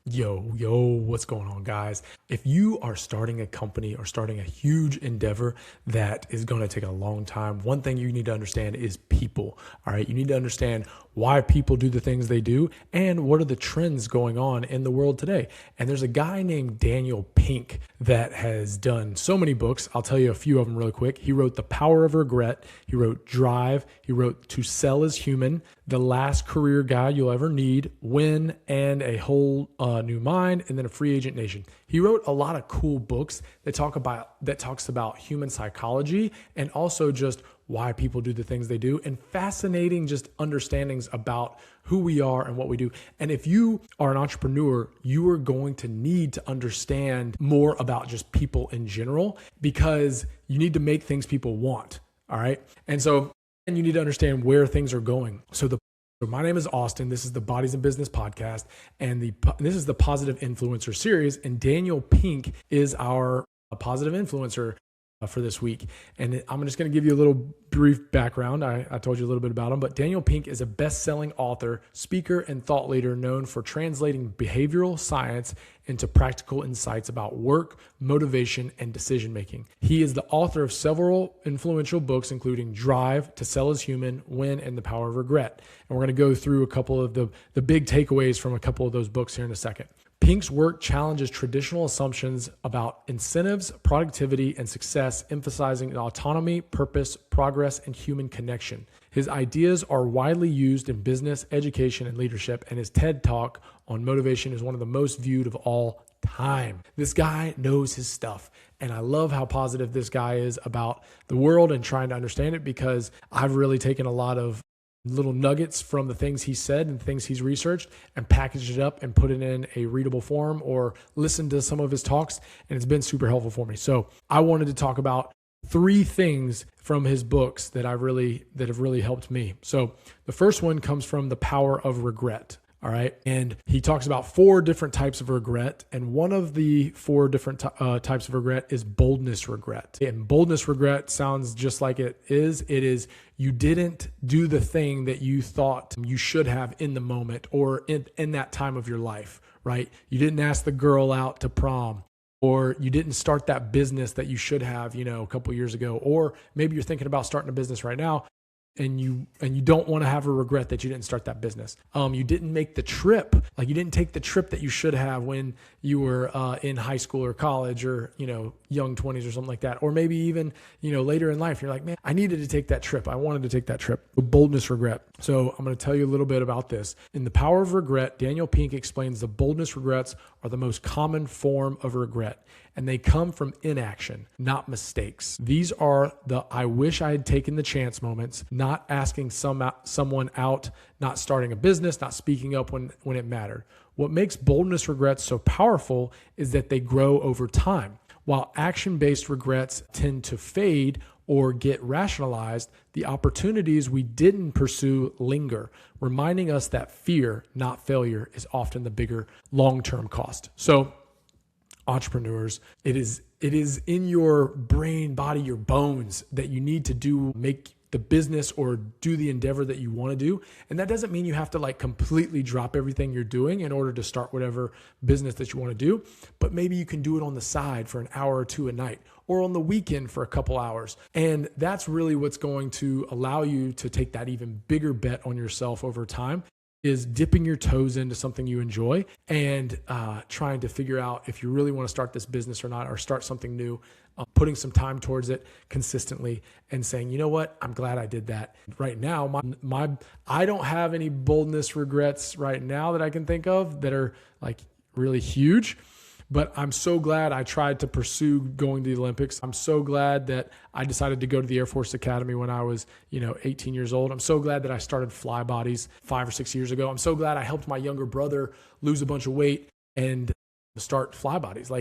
Yo, what's going on, guys? If you are starting a company or starting a huge endeavor that is going to take a long time, one thing you need to understand is people. All right. You need to understand why people do the things they do and what are the trends going on in the world today. And there's a guy named Daniel Pink that has done so many books. I'll tell you a few of them really quick. He wrote The Power of Regret. He wrote Drive. He wrote To Sell is Human, The Last Career Guide You'll Ever Need, Win, and A Whole New Mind, and then A Free Agent Nation. He wrote a lot of cool books that talks about human psychology and also just why people do the things they do, and fascinating just understandings about who we are and what we do. And if you are an entrepreneur, you are going to need to understand more about just people in general, because you need to make things people want. All right. And you need to understand where things are going. So my name is Austin. This is the Bodies in Business podcast, and this is the Positive Influencer series. And Daniel Pink is our positive influencer for this week. And I'm just going to give you a little brief background. I told you a little bit about him, but Daniel Pink is a best-selling author, speaker, and thought leader known for translating behavioral science into practical insights about work, motivation, and decision-making. He is the author of several influential books, including Drive, To Sell is Human, Win, and The Power of Regret. And we're going to go through a couple of the big takeaways from a couple of those books here in a second. Pink's work challenges traditional assumptions about incentives, productivity, and success, emphasizing autonomy, purpose, progress, and human connection. His ideas are widely used in business, education, and leadership, and his TED Talk on motivation is one of the most viewed of all time. This guy knows his stuff, and I love how positive this guy is about the world and trying to understand it, because I've really taken a lot of little nuggets from the things he said and things he's researched and packaged it up and put it in a readable form or listened to some of his talks. And it's been super helpful for me. So I wanted to talk about 3 things from his books that have really helped me. So the first one comes from The Power of Regret. All right. And he talks about 4 different types of regret. And one of the 4 different types of regret is boldness regret. And boldness regret sounds just like it is. It is you didn't do the thing that you thought you should have in the moment or in that time of your life, right? You didn't ask the girl out to prom, or you didn't start that business that you should have, a couple years ago, or maybe you're thinking about starting a business right now. And you don't want to have a regret that you didn't start that business. You didn't make the trip. Like you didn't take the trip that you should have when you were in high school or college or, young 20s or something like that. Or maybe even, later in life, you're like, man, I needed to take that trip. I wanted to take that trip. Boldness regret. So I'm going to tell you a little bit about this. In The Power of Regret, Daniel Pink explains the boldness regrets are the most common form of regret, and they come from inaction, not mistakes. These are the I wish I had taken the chance moments, not asking someone out, not starting a business, not speaking up when it mattered. What makes boldness regrets so powerful is that they grow over time. While action-based regrets tend to fade or get rationalized, the opportunities we didn't pursue linger, reminding us that fear, not failure, is often the bigger long-term cost. So, entrepreneurs, it is in your brain, body, your bones that you need to make the business or do the endeavor that you want to do. And that doesn't mean you have to completely drop everything you're doing in order to start whatever business that you want to do. But maybe you can do it on the side for an hour or 2 a night, or on the weekend for a couple hours. And that's really what's going to allow you to take that even bigger bet on yourself over time, is dipping your toes into something you enjoy and trying to figure out if you really want to start this business or not, or start something new, putting some time towards it consistently and saying, you know what, I'm glad I did that. Right now, I don't have any boldness regrets right now that I can think of that are really huge. But I'm so glad I tried to pursue going to the Olympics. I'm so glad that I decided to go to the Air Force Academy when I was, 18 years old. I'm so glad that I started Fly Bodies 5 or 6 years ago. I'm so glad I helped my younger brother lose a bunch of weight and start Fly Bodies.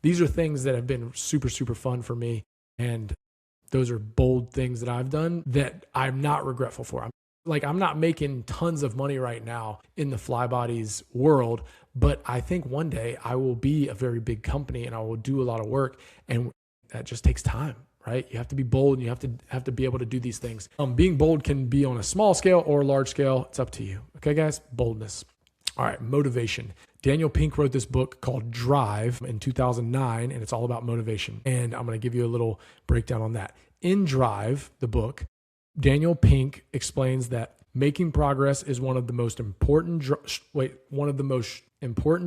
These are things that have been super, super fun for me. And those are bold things that I've done that I'm not regretful for. I'm not making tons of money right now in the Fly Bodies world, but I think one day I will be a very big company and I will do a lot of work, and that just takes time, right? You have to be bold and you have to be able to do these things. Being bold can be on a small scale or a large scale. It's up to you. Okay, guys, boldness. All right, motivation. Daniel Pink wrote this book called Drive in 2009, and it's all about motivation. And I'm going to give you a little breakdown on that. In Drive, the book, Daniel Pink explains that making progress is one of the most important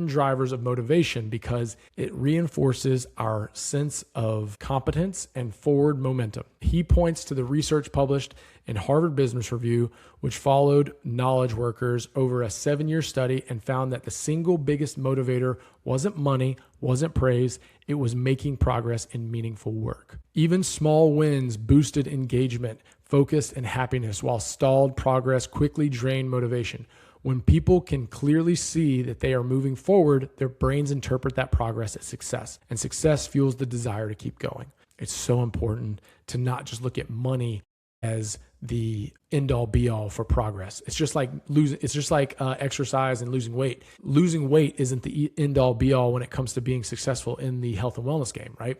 drivers of motivation because it reinforces our sense of competence and forward momentum. He points to the research published in Harvard Business Review, which followed knowledge workers over a 7-year study and found that the single biggest motivator wasn't money, wasn't praise, it was making progress in meaningful work. Even small wins boosted engagement, focus, and happiness, while stalled progress quickly drained motivation. When people can clearly see that they are moving forward, their brains interpret that progress as success, and success fuels the desire to keep going. It's so important to not just look at money as the end all be all for progress. It's just like exercise and losing weight. Losing weight isn't the end all be all when it comes to being successful in the health and wellness game, right?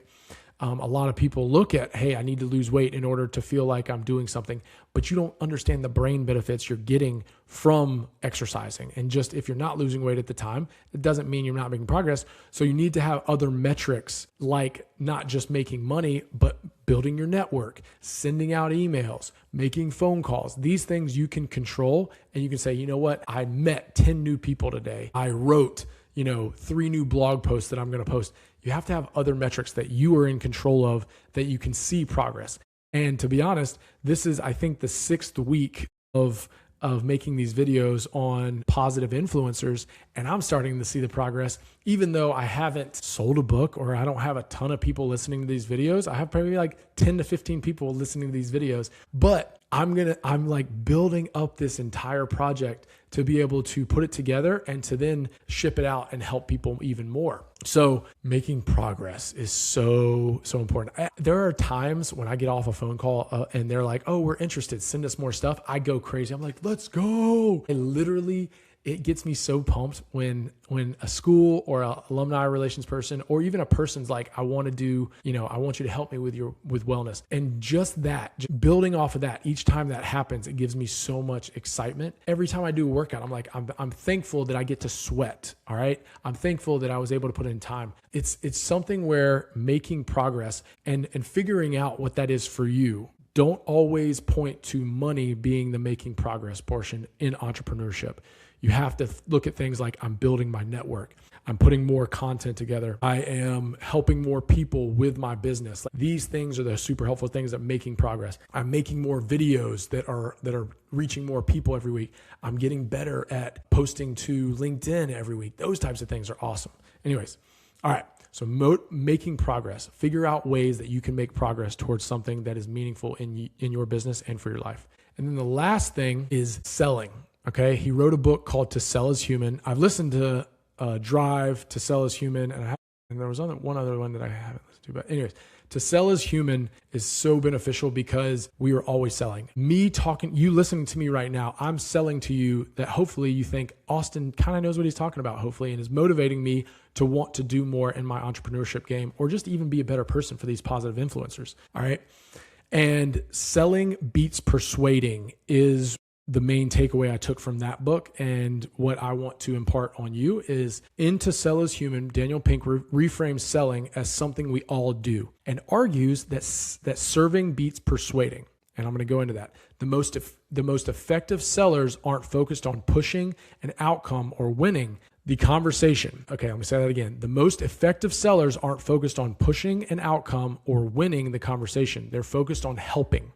A lot of people look at, hey, I need to lose weight in order to feel like I'm doing something, but you don't understand the brain benefits you're getting from exercising. And just if you're not losing weight at the time, it doesn't mean you're not making progress. So you need to have other metrics, like not just making money, but building your network, sending out emails, making phone calls. These things you can control, and you can say, you know what? I met 10 new people today. I wrote 3 new blog posts that I'm going to post. You have to have other metrics that you are in control of, that you can see progress. And to be honest, this is, I think, the 6th week of making these videos on positive influencers. And I'm starting to see the progress, even though I haven't sold a book or I don't have a ton of people listening to these videos. I have probably like 10 to 15 people listening to these videos, but I'm like building up this entire project to be able to put it together and to then ship it out and help people even more. So making progress is so important. There are times when I get off a phone call and they're like, oh, we're interested, send us more stuff. I go crazy. I'm like, let's go. It gets me so pumped when a school or a alumni relations person, or even a person's like, I want you to help me with wellness. And just building off of that, each time that happens, it gives me so much excitement. Every time I do a workout, I'm like, I'm thankful that I get to sweat. All right. I'm thankful that I was able to put in time. It's something where making progress and figuring out what that is for you. Don't always point to money being the making progress portion in entrepreneurship. You have to look at things like, I'm building my network. I'm putting more content together. I am helping more people with my business. These things are the super helpful things that making progress. I'm making more videos that are reaching more people every week. I'm getting better at posting to LinkedIn every week. Those types of things are awesome. Anyways, all right. So making progress, figure out ways that you can make progress towards something that is meaningful in your business and for your life. And then the last thing is selling. Okay. He wrote a book called To Sell Is Human. I've listened to Drive, To Sell Is Human, and there was one other one that I haven't listened to. But anyways, To Sell Is Human is so beneficial because we are always selling. You listening to me right now, I'm selling to you that hopefully you think Austin kind of knows what he's talking about, hopefully, and is motivating me to want to do more in my entrepreneurship game, or just even be a better person for these positive influencers. All right. And selling beats persuading is the main takeaway I took from that book. And what I want to impart on you is, in To Sell Is Human, Daniel Pink reframes selling as something we all do and argues that serving beats persuading. And I'm going to go into that. The most effective sellers aren't focused on pushing an outcome or winning the conversation. Okay, let me say that again. The most effective sellers aren't focused on pushing an outcome or winning the conversation. They're focused on helping.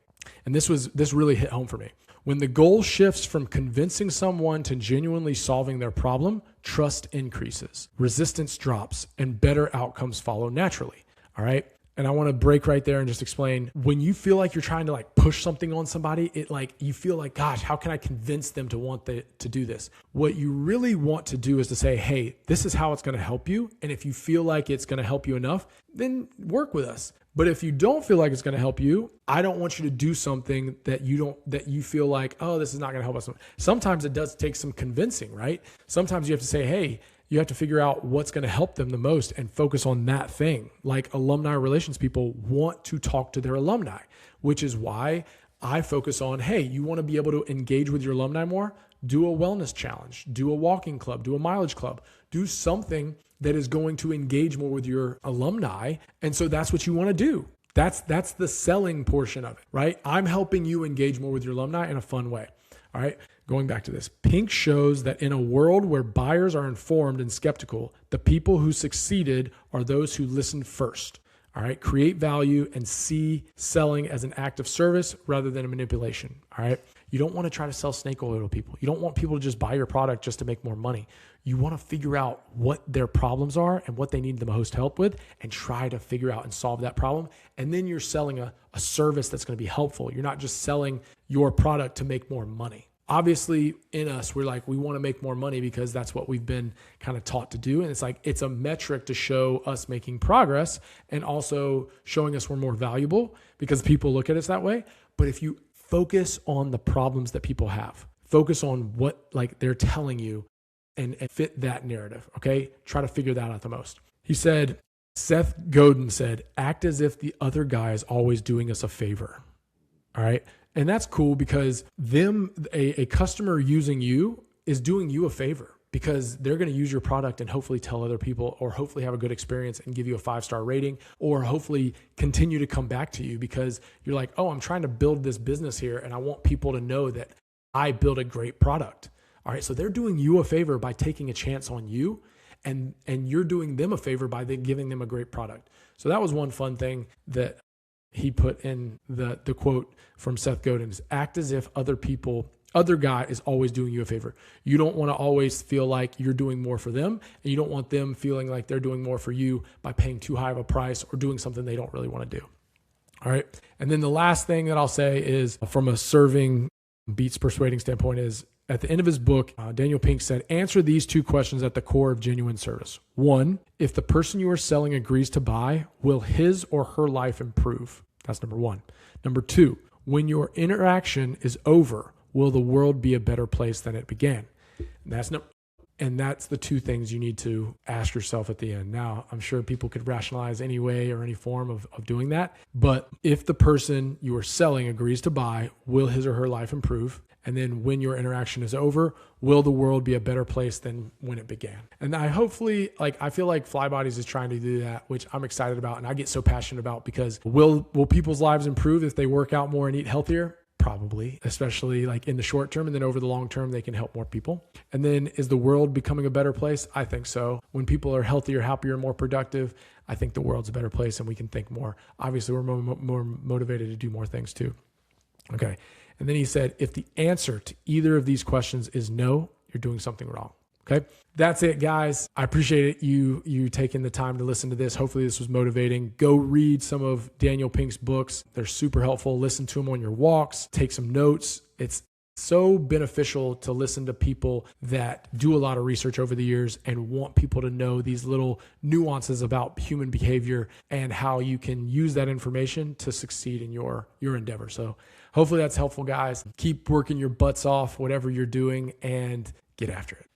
And this really hit home for me. When the goal shifts from convincing someone to genuinely solving their problem, trust increases, resistance drops, and better outcomes follow naturally. All right. And I want to break right there and just explain, when you feel like you're trying to push something on somebody, you feel like, gosh, how can I convince them to want to do this? What you really want to do is to say, hey, this is how it's going to help you. And if you feel like it's going to help you enough, then work with us. But if you don't feel like it's going to help you, I don't want you to do something that you feel like, oh, this is not going to help us. Sometimes it does take some convincing, right? Sometimes you have to say, hey, you have to figure out what's going to help them the most and focus on that thing. Like alumni relations people want to talk to their alumni, which is why I focus on, hey, you want to be able to engage with your alumni more? do a wellness challenge, do a walking club, do a mileage club, do something that is going to engage more with your alumni. And so that's what you want to do. That's the selling portion of it, right? I'm helping you engage more with your alumni in a fun way. All right. Going back to this, Pink shows that in a world where buyers are informed and skeptical, the people who succeeded are those who listened first. All right. Create value and see selling as an act of service rather than a manipulation. All right. You don't want to try to sell snake oil to people. You don't want people to just buy your product just to make more money. You want to figure out what their problems are and what they need the most help with and try to figure out and solve that problem. And then you're selling a service that's going to be helpful. You're not just selling your product to make more money. Obviously, in us, we're like, we want to make more money because that's what we've been kind of taught to do. And it's like, it's a metric to show us making progress and also showing us we're more valuable because people look at us that way. But if you focus on the problems that people have, focus on what like they're telling you and fit that narrative. Okay. Try to figure that out the most. He said, Seth Godin said, act as if the other guy is always doing us a favor. All right. And that's cool because a customer using you is doing you a favor because they're going to use your product and hopefully tell other people or hopefully have a good experience and give you a 5-star rating or hopefully continue to come back to you because you're like, oh, I'm trying to build this business here and I want people to know that I built a great product. All right. So they're doing you a favor by taking a chance on you and you're doing them a favor by giving them a great product. So that was one fun thing that he put in the quote from Seth Godin is act as if other guy is always doing you a favor. You don't want to always feel like you're doing more for them and you don't want them feeling like they're doing more for you by paying too high of a price or doing something they don't really want to do. All right. And then the last thing that I'll say is from a serving beats persuading standpoint is at the end of his book, Daniel Pink said, answer these 2 questions at the core of genuine service. 1, if the person you are selling agrees to buy, will his or her life improve? That's number 1. Number 2, when your interaction is over, will the world be a better place than it began? And that's the 2 things you need to ask yourself at the end. Now, I'm sure people could rationalize any way or any form of doing that. But if the person you are selling agrees to buy, will his or her life improve? And then when your interaction is over, will the world be a better place than when it began? And I feel like Flybodies is trying to do that, which I'm excited about. And I get so passionate about because will people's lives improve if they work out more and eat healthier? Probably, especially like in the short term. And then over the long term, they can help more people. And then is the world becoming a better place? I think so. When people are healthier, happier, more productive, I think the world's a better place and we can think more. Obviously, we're more motivated to do more things too. Okay. And then he said, if the answer to either of these questions is no, you're doing something wrong. Okay. That's it, guys. I appreciate it. You taking the time to listen to this. Hopefully this was motivating. Go read some of Daniel Pink's books. They're super helpful. Listen to them on your walks, take some notes. It's so beneficial to listen to people that do a lot of research over the years and want people to know these little nuances about human behavior and how you can use that information to succeed in your endeavor. So hopefully that's helpful, guys. Keep working your butts off, whatever you're doing, and get after it.